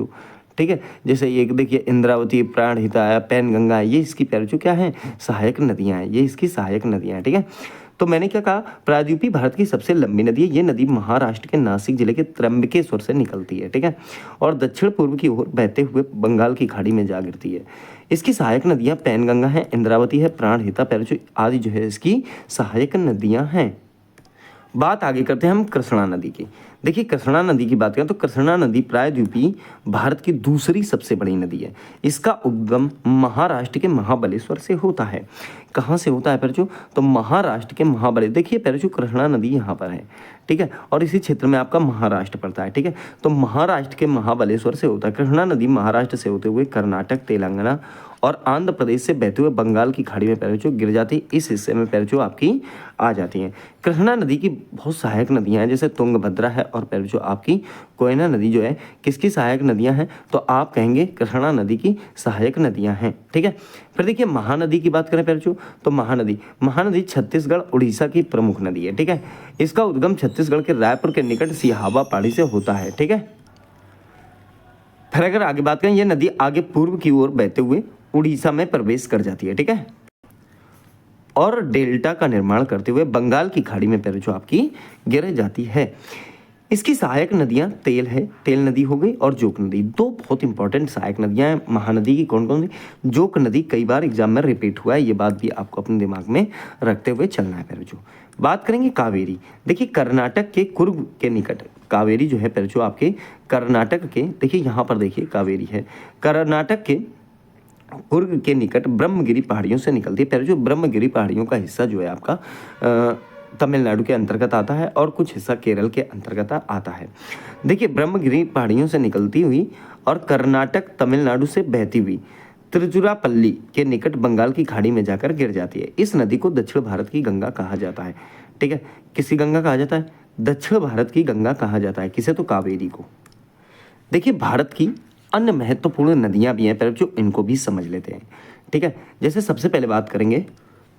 ठीक है, जैसे ये देखिए इंद्रावती, प्राणहिता है, पैनगंगा है, ये इसकी प्यारे क्या है? सहायक नदियाँ हैं। ये इसकी सहायक नदियाँ हैं। ठीक है, तो मैंने क्या कहा? प्रायद्वीपीय भारत की सबसे लंबी नदी है। ये नदी महाराष्ट्र के नासिक जिले के त्र्यंबकेश्वर से निकलती है। ठीक है, और दक्षिण पूर्व की ओर बहते हुए बंगाल की खाड़ी में जा गिरती है। इसकी सहायक नदियाँ पैनगंगा है, इंद्रावती है, प्राणहिता प्यारे आदि जो है इसकी सहायक नदियाँ हैं। बात आगे करते हैं हम कृष्णा नदी की। देखिए कृष्णा नदी की बात करें तो कृष्णा नदी प्रायद्वीपीय भारत की दूसरी सबसे बड़ी नदी है। इसका उद्गम महाराष्ट्र के महाबलेश्वर से होता है। कहाँ से होता है पैरचू? तो महाराष्ट्र के महाबलेश्वर। देखिए पैरचू कृष्णा नदी यहाँ पर है। ठीक है, और इसी क्षेत्र में आपका महाराष्ट्र पड़ता है। ठीक है, तो महाराष्ट्र के महाबलेश्वर से होता है। कृष्णा नदी महाराष्ट्र से होते हुए कर्नाटक, तेलंगाना और आंध्र प्रदेश से बहते हुए बंगाल की खाड़ी में पैरचू गिर जाती है। इस हिस्से में पैरचू आपकी आ जाती हैं। कृष्णा नदी की बहुत सहायक नदियां हैं, जैसे तुंगभद्रा है और पैरचू आपकी कोयना नदी जो है किसकी सहायक नदियां हैं? तो आप कहेंगे कृष्णा नदी की सहायक नदियां हैं। ठीक है, फिर देखिए महानदी की बात करें पैरचू तो महानदी छत्तीसगढ़, उड़ीसा की प्रमुख नदी है। ठीक है, इसका उद्गम छत्तीसगढ़ के रायपुर के निकट सिहावा पहाड़ी से होता है। ठीक है, फिर अगर आगे बात करें ये नदी आगे पूर्व की ओर बहते हुए उड़ीसा में प्रवेश कर जाती है। ठीक है, और डेल्टा का निर्माण करते हुए बंगाल की खाड़ी में पैरचू आपकी गिर जाती है। इसकी सहायक नदियां तेल नदी हो गई और जोक नदी। दो बहुत इंपॉर्टेंट सहायक नदियां हैं महानदी की। कौन कौन सी? जोक नदी कई बार एग्जाम में रिपीट हुआ है, ये बात भी आपको अपने दिमाग में रखते हुए चलना है पैरचू। बात करेंगे कावेरी। देखिए कर्नाटक के कुर्ग के निकट कावेरी जो है पैरचू आपके कर्नाटक के, देखिए यहाँ पर देखिए कावेरी है, कर्नाटक के कुर्ग के निकट ब्रह्मगिरी पहाड़ियों से निकलती है। पहले जो ब्रह्मगिरी पहाड़ियों का हिस्सा जो है आपका तमिलनाडु के अंतर्गत आता है और कुछ हिस्सा केरल के अंतर्गत आता है। देखिए ब्रह्मगिरी पहाड़ियों से निकलती हुई और कर्नाटक, तमिलनाडु से बहती हुई तिरुचिरापल्ली के निकट बंगाल की खाड़ी में जाकर गिर जाती है। इस नदी को दक्षिण भारत की गंगा कहा जाता है। ठीक है, किसी गंगा कहा जाता है? दक्षिण भारत की गंगा कहा जाता है। किसे? तो कावेरी को। देखिए भारत की अन्य महत्वपूर्ण नदियां भी हैं पैरचू, इनको भी समझ लेते हैं। ठीक है, जैसे सबसे पहले बात करेंगे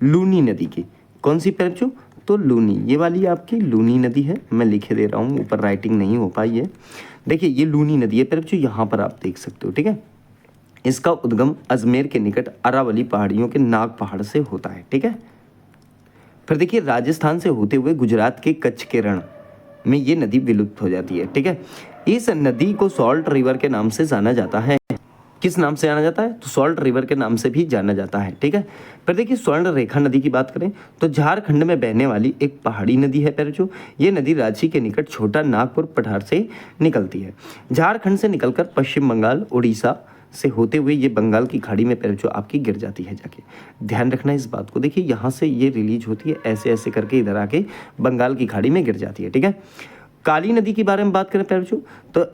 लूनी नदी की। कौन सी पैरचू? तो लूनी, ये वाली आपकी लूनी नदी है। मैं लिखे दे रहा हूँ, ऊपर राइटिंग नहीं हो पाई है। देखिए ये लूनी नदी है प्यारे बच्चों, यहाँ पर आप देख सकते हो, ठीक है। इसका उद्गम अजमेर के निकट अरावली पहाड़ियों के नाग पहाड़ से होता है, ठीक है। फिर देखिए राजस्थान से होते हुए गुजरात के कच्छ के रण में ये नदी विलुप्त हो जाती है, ठीक है। इस नदी को सॉल्ट रिवर के नाम से जाना जाता है। किस नाम से जाना जाता है? तो सॉल्ट रिवर के नाम से भी जाना जाता है, ठीक है। फिर देखिए स्वर्ण रेखा नदी की बात करें तो झारखंड में बहने वाली एक पहाड़ी नदी है प्यारे बच्चों। ये नदी रांची के निकट छोटा नागपुर पठार से निकलती है। झारखंड से निकलकर पश्चिम बंगाल, उड़ीसा से होते हुए ये बंगाल की खाड़ी में प्यारे बच्चों आपकी गिर जाती है जाके। ध्यान रखना इस बात को। देखिए यहाँ से ये रिलीज होती है, ऐसे ऐसे करके इधर आके बंगाल की खाड़ी में गिर जाती है, ठीक है। काली नदी के बारे में बात करें प्यारे बच्चों तो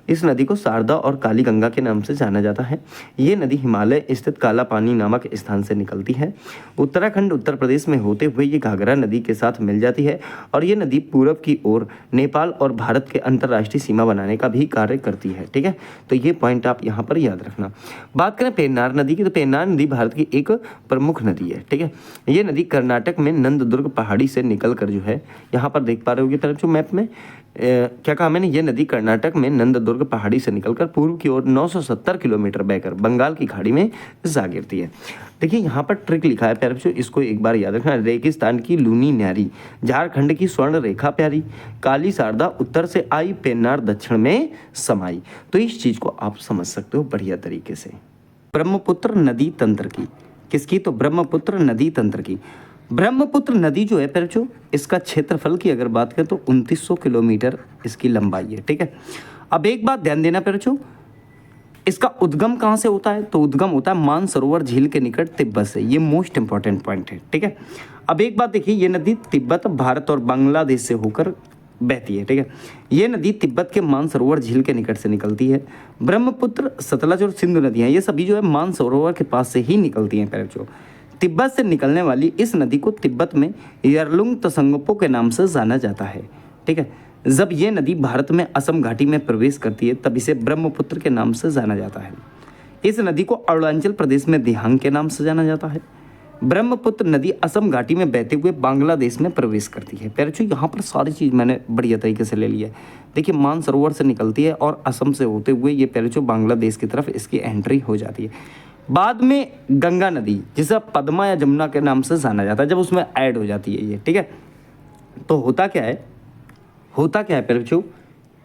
इस नदी को शारदा और काली गंगा के नाम से जाना जाता है। ये नदी हिमालय स्थित काला पानी नामक स्थान से निकलती है। उत्तराखंड, उत्तर प्रदेश में होते हुए ये घाघरा नदी के साथ मिल जाती है और ये नदी पूरब की ओर नेपाल और भारत के अंतर्राष्ट्रीय सीमा बनाने का भी कार्य करती है, ठीक है। तो ये पॉइंट आप यहाँ पर याद रखना। बात करें पेन्नार नदी की तो पेन्नार नदी भारत की एक प्रमुख नदी है, ठीक है। ये नदी कर्नाटक में नंददुर्ग पहाड़ी से निकल कर जो है यहाँ पर देख पा रहे होगे तरफ मैप में क्या कहा मैंने, ये नदी कर्नाटक में नंददुर्ग पहाड़ी से निकलकर पूर्व की ओर 970 किलोमीटर बहकर बंगाल की खाड़ी में जा गिरती है। देखिए यहाँ पर ट्रिक लिखा है प्यारे बच्चों, इसको एक बार याद रखना। रेगिस्तान की लूनी न्यारी, झारखंड की स्वर्ण रेखा प्यारी, काली शारदा उत्तर से आई, पेन्नार दक्षिण में समाई। तो इस चीज को आप समझ सकते हो बढ़िया तरीके से। ब्रह्मपुत्र नदी तंत्र की, किसकी? तो ब्रह्मपुत्र नदी तंत्र की। ब्रह्मपुत्र नदी जो है प्यारे बच्चों, इसका क्षेत्रफल की अगर बात करें तो 2900 किलोमीटर इसकी लंबाई है, ठीक है। अब एक बात ध्यान देना प्यारे बच्चों, इसका उद्गम कहाँ से होता है? तो उद्गम होता है मानसरोवर झील के निकट तिब्बत से। ये मोस्ट इंपॉर्टेंट पॉइंट है, ठीक है। अब एक बात देखिए, ये नदी तिब्बत, भारत और बांग्लादेश से होकर बहती है, ठीक है। ये नदी तिब्बत के मानसरोवर झील के निकट से निकलती है। ब्रह्मपुत्र, सतलज और सिंधु नदियाँ ये सभी जो है मानसरोवर के पास से ही निकलती हैं प्यारे बच्चों। तिब्बत से निकलने वाली इस नदी को तिब्बत में यरलुंग तसंगपो के नाम से जाना जाता है, ठीक है। जब ये नदी भारत में असम घाटी में प्रवेश करती है तब इसे ब्रह्मपुत्र के नाम से जाना जाता है। इस नदी को अरुणाचल प्रदेश में दिहांग के नाम से जाना जाता है। ब्रह्मपुत्र नदी असम घाटी में बहते हुए बांग्लादेश में प्रवेश करती है। प्यारे बच्चों यहाँ पर सारी चीज़ मैंने बढ़िया तरीके से ले ली है। देखिए मानसरोवर से निकलती है और असम से होते हुए ये प्यारे बच्चों बांग्लादेश की तरफ इसकी एंट्री हो जाती है। बाद में गंगा नदी, जिसे पद्मा या जमुना के नाम से जाना जाता है, जब उसमें ऐड हो जाती है ये, ठीक है। तो होता क्या है प्यारे बच्चों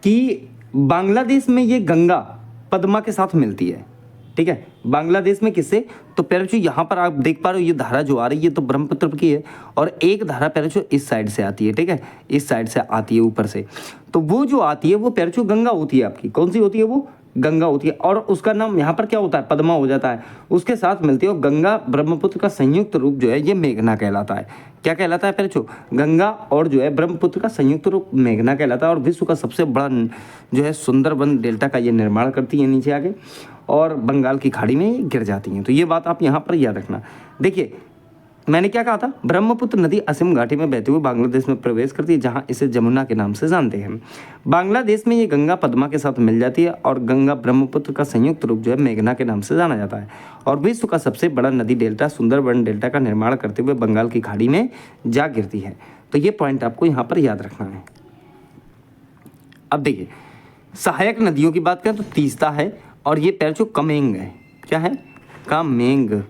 कि बांग्लादेश में ये गंगा पद्मा के साथ मिलती है, ठीक है। बांग्लादेश में किससे? तो प्यारे बच्चों यहाँ पर आप देख पा रहे हो ये धारा जो आ रही है तो ब्रह्मपुत्र की है और एक धारा प्यारे बच्चों इस साइड से आती है, ठीक है। इस साइड से आती है ऊपर से, तो वो जो आती है वो प्यारे बच्चों गंगा होती है आपकी। कौन सी होती है? वो गंगा होती है और उसका नाम यहाँ पर क्या होता है? पद्मा हो जाता है, उसके साथ मिलती है। और गंगा ब्रह्मपुत्र का संयुक्त रूप जो है ये मेघना कहलाता है। क्या कहलाता है प्यारे बच्चों? गंगा और जो है ब्रह्मपुत्र का संयुक्त रूप मेघना कहलाता है और विश्व का सबसे बड़ा जो है सुंदरबन डेल्टा का ये निर्माण करती है नीचे आगे और बंगाल की खाड़ी में गिर जाती हैं। तो ये बात आप यहाँ पर याद रखना। देखिए मैंने क्या कहा था? ब्रह्मपुत्र नदी असम घाटी में बहते हुए बांग्लादेश में प्रवेश करती है, जहां इसे जमुना के नाम से जानते हैं। बांग्लादेश में ये गंगा पद्मा के साथ मिल जाती है और गंगा ब्रह्मपुत्र का संयुक्त रूप जो है मेघना के नाम से जाना जाता है और विश्व का सबसे बड़ा नदी डेल्टा सुंदरबन डेल्टा का निर्माण करते हुए बंगाल की खाड़ी में जा गिरती है। तो ये पॉइंट आपको यहाँ पर याद रखना है। अब देखिए सहायक नदियों की बात करें तो तीस्ता है और ये पैरचो कमेंग है। क्या है? कामेंग।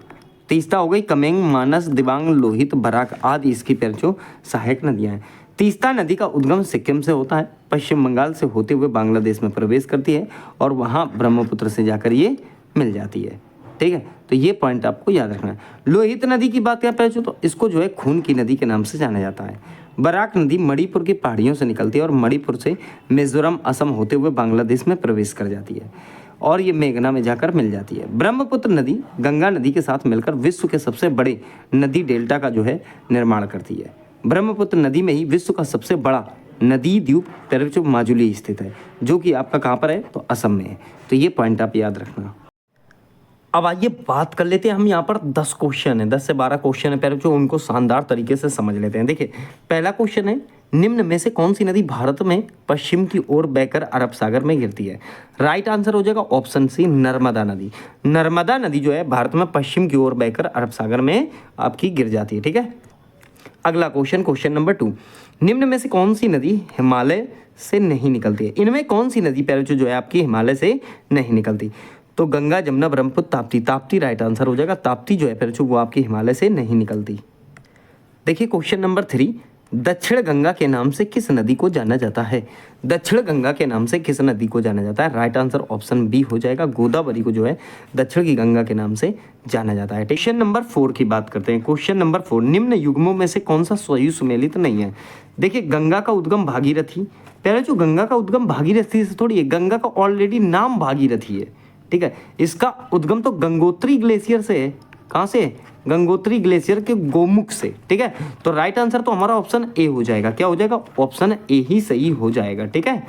तीस्ता हो गई, कमेंग, मानस, दिबांग, लोहित, बराक आदि इसकी पैरचो सहायक नदियां हैं। तीस्ता नदी का उद्गम सिक्किम से होता है, पश्चिम बंगाल से होते हुए बांग्लादेश में प्रवेश करती है और वहाँ ब्रह्मपुत्र से जाकर ये मिल जाती है। ठीक है, तो ये पॉइंट आपको याद रखना है। लोहित नदी की बात करें पैरचो तो इसको जो है खून की नदी के नाम से जाना जाता है। बराक नदी मणिपुर की पहाड़ियों से निकलती है और मणिपुर से मिजोरम, असम होते हुए बांग्लादेश में प्रवेश कर जाती है और ये मेघना में जाकर मिल जाती है। ब्रह्मपुत्र नदी गंगा नदी के साथ मिलकर विश्व के सबसे बड़े नदी डेल्टा का जो है निर्माण करती है। ब्रह्मपुत्र नदी में ही विश्व का सबसे बड़ा नदी द्वीप पैरचो माजुली स्थित है, जो कि आपका कहाँ पर है? तो असम में है। तो ये पॉइंट आप याद रखना। अब आइए बात कर लेते हैं हम यहाँ पर 10 क्वेश्चन है, 10 से 12 क्वेश्चन है पैरचो, उनको शानदार तरीके से समझ लेते हैं। देखिए पहला क्वेश्चन है, निम्न में से कौन सी नदी भारत में पश्चिम की ओर बहकर अरब सागर में गिरती है? राइट आंसर हो जाएगा ऑप्शन सी, नर्मदा नदी। नर्मदा नदी जो है भारत में पश्चिम की ओर बहकर अरब सागर में आपकी गिर जाती है। ठीक है, अगला क्वेश्चन, क्वेश्चन नंबर 2, निम्न में से कौन सी नदी हिमालय से नहीं निकलती है? इनमें कौन सी नदी प्यारे बच्चों जो है आपकी हिमालय से नहीं निकलती? तो गंगा, जमुना, ब्रह्मपुत्र, ताप्ती। ताप्ती राइट आंसर हो जाएगा। ताप्ती जो है प्यारे बच्चों वो आपकी हिमालय से नहीं निकलती। देखिए क्वेश्चन नंबर 3, दक्षिण गंगा के नाम से किस नदी को जाना जाता है? दक्षिण गंगा के नाम से किस नदी को जाना जाता है? राइट आंसर ऑप्शन बी हो जाएगा, गोदावरी को जो है दक्षिण की गंगा के नाम से जाना जाता है। क्वेश्चन नंबर 4 की बात करते हैं। क्वेश्चन नंबर 4, निम्न युग्मों में से कौन सा सही सुमेलित नहीं है? देखिए गंगा का उद्गम भागीरथी, पहले जो गंगा का उद्गम भागीरथी से थोड़ी है, गंगा का ऑलरेडी नाम भागीरथी है, ठीक है। इसका उद्गम तो गंगोत्री ग्लेशियर से है। कहाँ से? गंगोत्री ग्लेशियर के गोमुख से, ठीक है। तो राइट आंसर तो हमारा ऑप्शन ए हो जाएगा। क्या हो जाएगा? ऑप्शन ए ही सही हो जाएगा, ठीक है।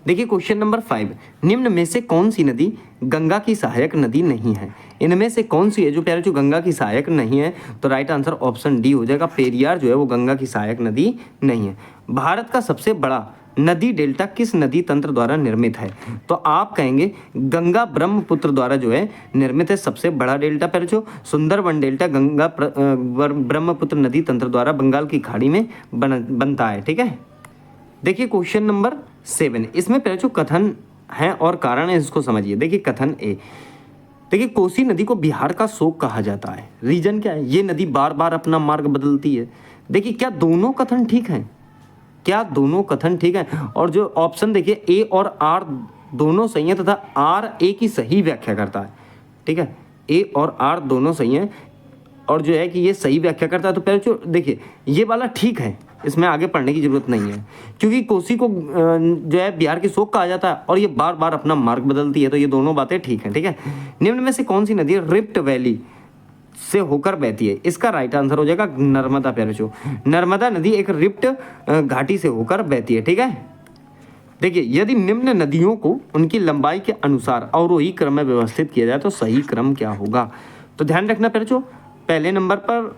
देखिए क्वेश्चन नंबर 5, निम्न में से कौन सी नदी गंगा की सहायक नदी नहीं है? इनमें से कौन सी है जो प्यारे जो गंगा की सहायक नहीं है? तो राइट आंसर ऑप्शन डी हो जाएगा, पेरियार जो है वो गंगा की सहायक नदी नहीं है। भारत का सबसे बड़ा नदी डेल्टा किस नदी तंत्र द्वारा निर्मित है? तो आप कहेंगे गंगा ब्रह्मपुत्र द्वारा जो है निर्मित है सबसे बड़ा डेल्टा। पर जो सुंदरबन डेल्टा गंगा ब्रह्मपुत्र नदी तंत्र द्वारा बंगाल की खाड़ी में बनता है, ठीक है। देखिए क्वेश्चन नंबर 7, इसमें पहले जो कथन है और कारण है इसको समझिए। देखिए कथन ए, देखिए कोसी नदी को बिहार का शोक कहा जाता है। रीजन क्या है? ये नदी बार बार अपना मार्ग बदलती है। देखिए क्या दोनों कथन ठीक हैं? क्या दोनों कथन ठीक है? और जो ऑप्शन देखिए ए और आर दोनों सही है तथा आर ए की सही व्याख्या करता है, ठीक है। ए और आर दोनों सही हैं और जो है कि ये सही व्याख्या करता है। तो पहले जो देखिए ये वाला ठीक है, इसमें आगे पढ़ने की जरूरत नहीं है, क्योंकि कोसी को जो है बिहार की शोक कहा जाता है और ये बार बार अपना मार्ग बदलती है। तो ये दोनों बातें ठीक हैं, ठीक है। निम्न में से कौन सी नदी रिफ्ट वैली से होकर बहती है? इसका राइट आंसर हो जाएगा नर्मदा। प्यारे बच्चों नर्मदा नदी एक रिफ्ट घाटी से होकर बहती है, ठीक है। देखिए यदि निम्न नदियों को उनकी लंबाई के अनुसार अवरोही क्रम में व्यवस्थित किया जाए तो सही क्रम क्या होगा? तो ध्यान रखना प्यारे बच्चों, पहले नंबर पर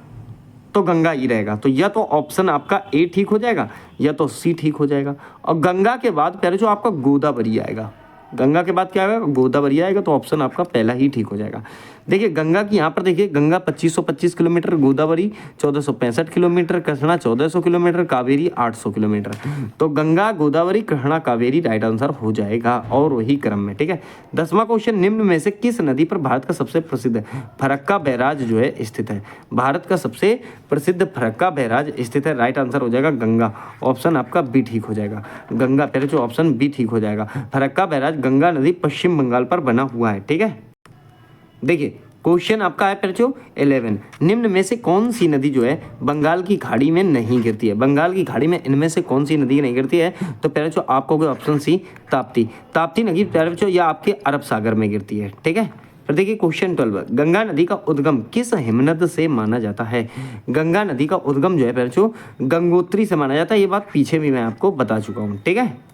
तो गंगा ही रहेगा। तो या तो ऑप्शन आपका ए ठीक हो जाएगा या तो सी ठीक हो जाएगा। और गंगा के बाद प्यारे बच्चों आपका गोदावरी आएगा। गंगा के बाद क्या आएगा? गोदावरी आएगा। तो ऑप्शन आपका पहला ही ठीक हो जाएगा। देखिए गंगा की यहाँ पर देखिए Ganga 2525 kilometre, Godavari 1465 kilometre, Krishna 1400 kilometre, Kaveri 800 kilometre. तो गंगा, गोदावरी, कृष्णा, कावेरी राइट आंसर हो जाएगा और वही क्रम में, ठीक है। 10वां क्वेश्चन, निम्न में से किस नदी पर भारत का सबसे प्रसिद्ध फरक्का बैराज जो है स्थित है? भारत का सबसे प्रसिद्ध फरक्का बैराज स्थित है। राइट आंसर हो जाएगा गंगा। ऑप्शन आपका बी ठीक हो जाएगा। गंगा पहले जो ऑप्शन बी ठीक हो जाएगा। फरक्का बैराज गंगा नदी पश्चिम बंगाल पर बना हुआ है, ठीक है। देखिए क्वेश्चन आपका है बच्चों 11, निम्न में से कौन सी नदी जो है बंगाल की खाड़ी में नहीं गिरती है? बंगाल की खाड़ी में इनमें से कौन सी नदी नहीं गिरती है? तो पहले जो आपको ऑप्शन सी ताप्ती। ताप्ती नदी पहले बच्चों या आपके अरब सागर में गिरती है, ठीक है। फिर देखिए क्वेश्चन 12, गंगा नदी का उद्गम किस हिमनद से माना जाता है? गंगा नदी का उद्गम जो है बच्चों गंगोत्री से माना जाता है। ये बात पीछे भी मैं आपको बता चुका हूँ, ठीक है।